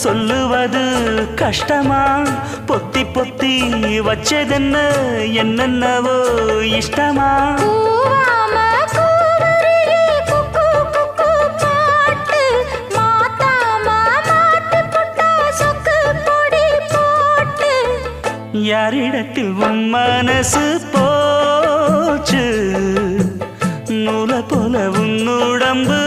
சொல்லுவது கஷ்டமா பொத்தி பொத்தி வச்சதென்ன என்னென்னவோ இஷ்டமா யாரிடத்தில் உன் மனசு போச்சு நூலை போல உன் உடம்பு